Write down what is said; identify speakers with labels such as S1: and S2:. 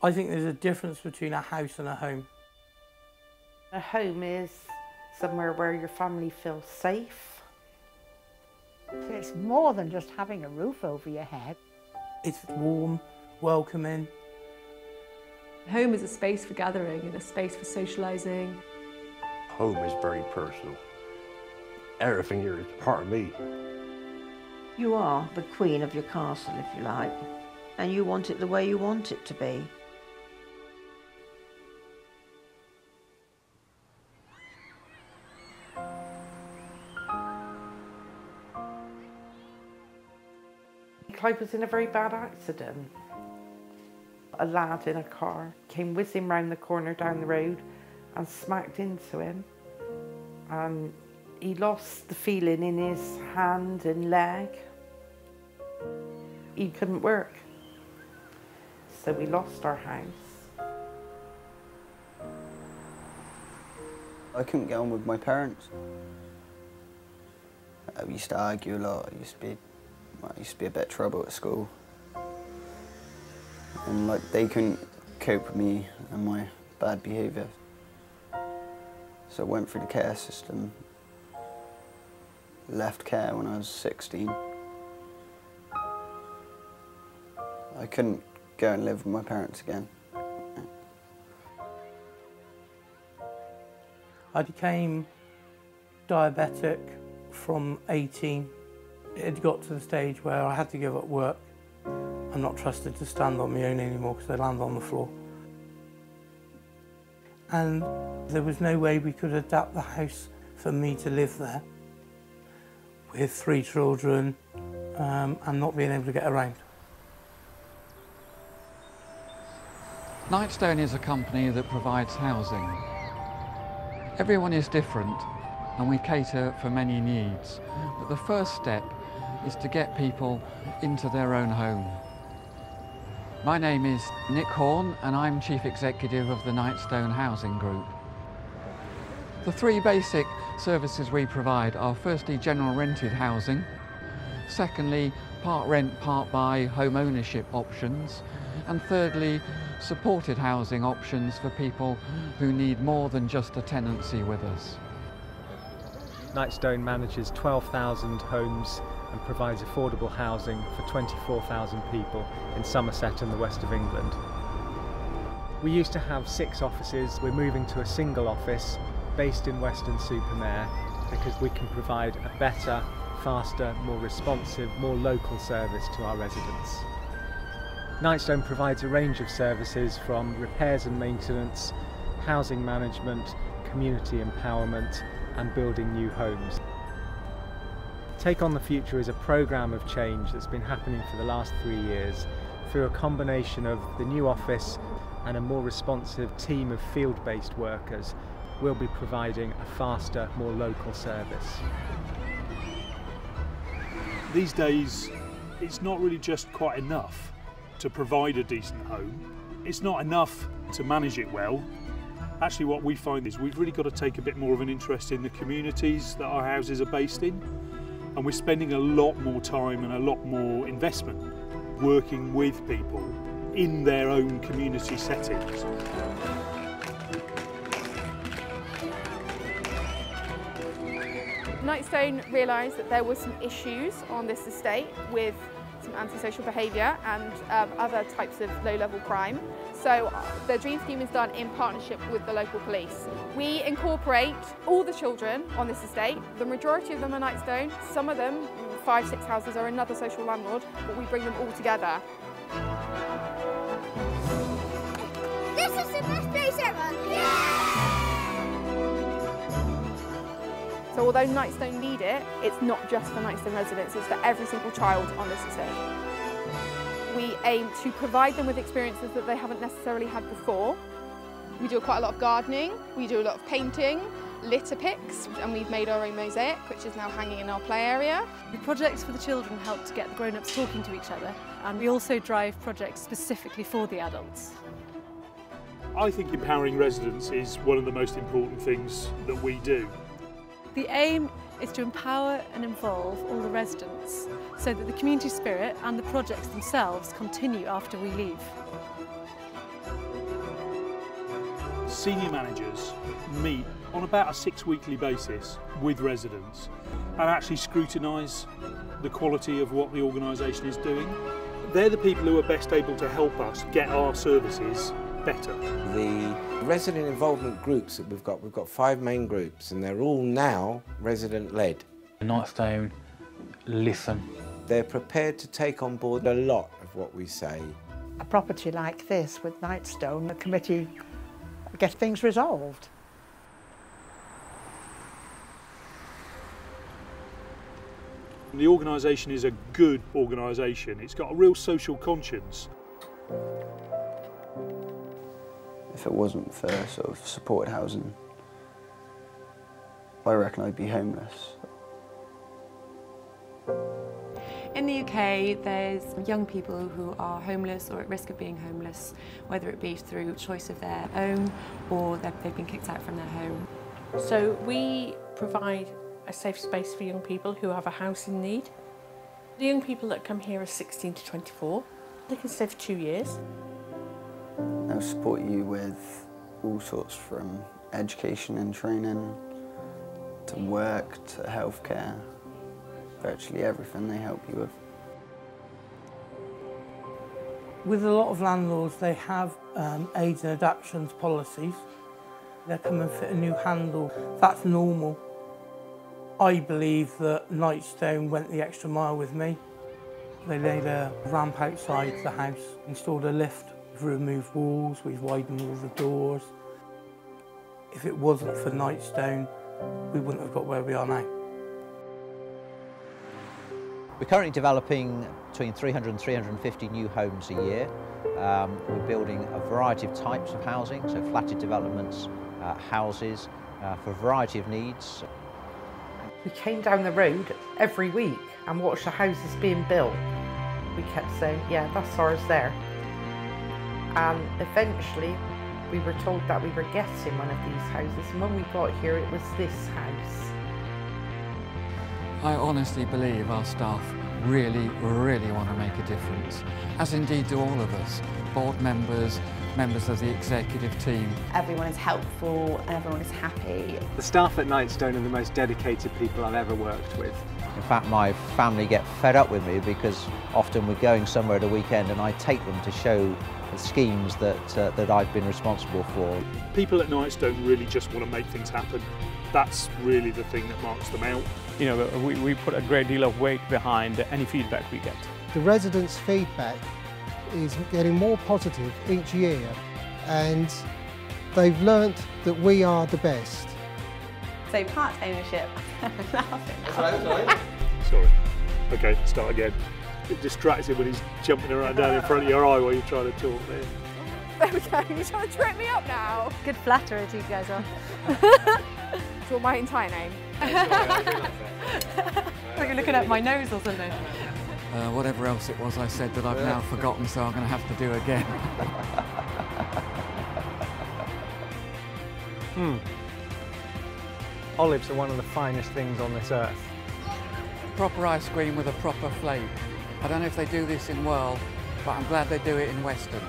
S1: I think there's a difference between a house and a home.
S2: A home is somewhere where your family feels safe.
S3: It's more than just having a roof over your head.
S1: It's warm, welcoming.
S4: Home is a space for gathering and a space for socialising.
S5: Home is very personal. Everything here is part of me.
S6: You are the queen of your castle, if you like, and you want it the way you want it to be.
S2: Clive was in a very bad accident. A lad in a car came whizzing round the corner down the road and smacked into him. And he lost the feeling in his hand and leg. He couldn't work. So we lost our house.
S7: I couldn't get on with my parents. We used to argue a lot. I used to be a bit of trouble at school. And like they couldn't cope with me and my bad behaviour. So I went through the care system, left care when I was 16. I couldn't go and live with my parents again.
S1: I became diabetic from 18. It had got to the stage where I had to give up work. I'm not trusted to stand on my own anymore because I land on the floor. And there was no way we could adapt the house for me to live there with 3 children and not being able to get around.
S8: Nightstone is a company that provides housing. Everyone is different and we cater for many needs, but the first step is to get people into their own home. My name is Nick Horn and I'm Chief Executive of the Knightstone Housing Group. The 3 basic services we provide are firstly general rented housing, secondly part rent, part buy home ownership options, and thirdly supported housing options for people who need more than just a tenancy with us.
S9: Nightstone manages 12,000 homes and provides affordable housing for 24,000 people in Somerset and the west of England. We used to have 6 offices. We're moving to a single office based in Weston-super-Mare because we can provide a better, faster, more responsive, more local service to our residents. Nightstone provides a range of services from repairs and maintenance, housing management, community empowerment and building new homes. Take on the Future is a programme of change that's been happening for the last 3 years through a combination of the new office and a more responsive team of field-based workers. We'll be providing a faster, more local service.
S10: These days, it's not really just quite enough to provide a decent home. It's not enough to manage it well. Actually, what we find is we've really got to take a bit more of an interest in the communities that our houses are based in. And we're spending a lot more time and a lot more investment working with people in their own community settings.
S11: Nightstone realised that there were some issues on this estate with some antisocial behaviour and other types of low-level crime. So the Dream Scheme is done in partnership with the local police. We incorporate all the children on this estate. The majority of them are Nightstone. Some of them, 5, 6 houses, are another social landlord, but we bring them all together.
S12: This is the best place ever! Yeah!
S11: So although Nightstone lead it, it's not just for Nightstone residents, it's for every single child on this estate. We aim to provide them with experiences that they haven't necessarily had before. We do quite a lot of gardening, we do a lot of painting, litter picks, and we've made our own mosaic, which is now hanging in our play area.
S4: The projects for the children help to get the grown-ups talking to each other, and we also drive projects specifically for the adults.
S10: I think empowering residents is one of the most important things that we do.
S4: The aim is to empower and involve all the residents so that the community spirit and the projects themselves continue after we leave.
S10: Senior managers meet on about a 6-weekly basis with residents and actually scrutinise the quality of what the organisation is doing. They're the people who are best able to help us get our services better.
S13: The resident involvement groups that we've got 5 main groups, and they're all now resident-led.
S14: Nightstone listen.
S13: They're prepared to take on board a lot of what we say.
S3: A property like this with Nightstone, the committee get things resolved.
S10: The organisation is a good organisation. It's got a real social conscience.
S7: If it wasn't for sort of supported housing, I reckon I'd be homeless.
S15: In the UK, there's young people who are homeless or at risk of being homeless, whether it be through choice of their own or they've been kicked out from their home.
S16: So we provide a safe space for young people who have a housing need. The young people that come here are 16 to 24. They can stay for 2 years.
S7: They'll support you with all sorts, from education and training to work to healthcare. Virtually everything they help you with.
S1: With a lot of landlords, they have aids and adaptations policies. They come and fit a new handle. That's normal. I believe that Nightstone went the extra mile with me. They laid a ramp outside the house, installed a lift, we've removed walls, we've widened all the doors. If it wasn't for Nightstone, we wouldn't have got where we are now.
S17: We're currently developing between 300 and 350 new homes a year. We're building a variety of types of housing, so flatted developments, houses, for a variety of needs.
S2: We came down the road every week and watched the houses being built. We kept saying, yeah, that's ours there. And eventually we were told that we were getting one of these houses, and when we got here it was this house.
S8: I honestly believe our staff really want to make a difference, as indeed do all of us, board members, members of the executive team.
S15: Everyone is helpful and everyone is happy.
S9: The staff at Nightstone are the most dedicated people I've ever worked with.
S17: In fact, my family get fed up with me because often we're going somewhere at a weekend and I take them to show the schemes that I've been responsible for.
S10: People at Knightstone really just want to make things happen. That's really the thing that marks them out.
S14: You know, we put a great deal of weight behind any feedback we get.
S18: The residents' feedback is getting more positive each year, and they've learnt that we are the best.
S15: So part ownership.
S10: Sorry. Okay, start again. It distracts him when he's jumping around down in front of your eye while you're trying to talk there.
S11: There we go, you're trying to trip me up now.
S4: Good flatterers you guys are.
S11: Do you want my entire name?
S15: You're looking at my nose or something.
S8: Whatever else it was I said that I've now forgotten, so I'm going to have to do again.
S9: Olives are one of the finest things on this earth.
S8: Proper ice cream with a proper flake. I don't know if they do this in World, but I'm glad they do it in Western.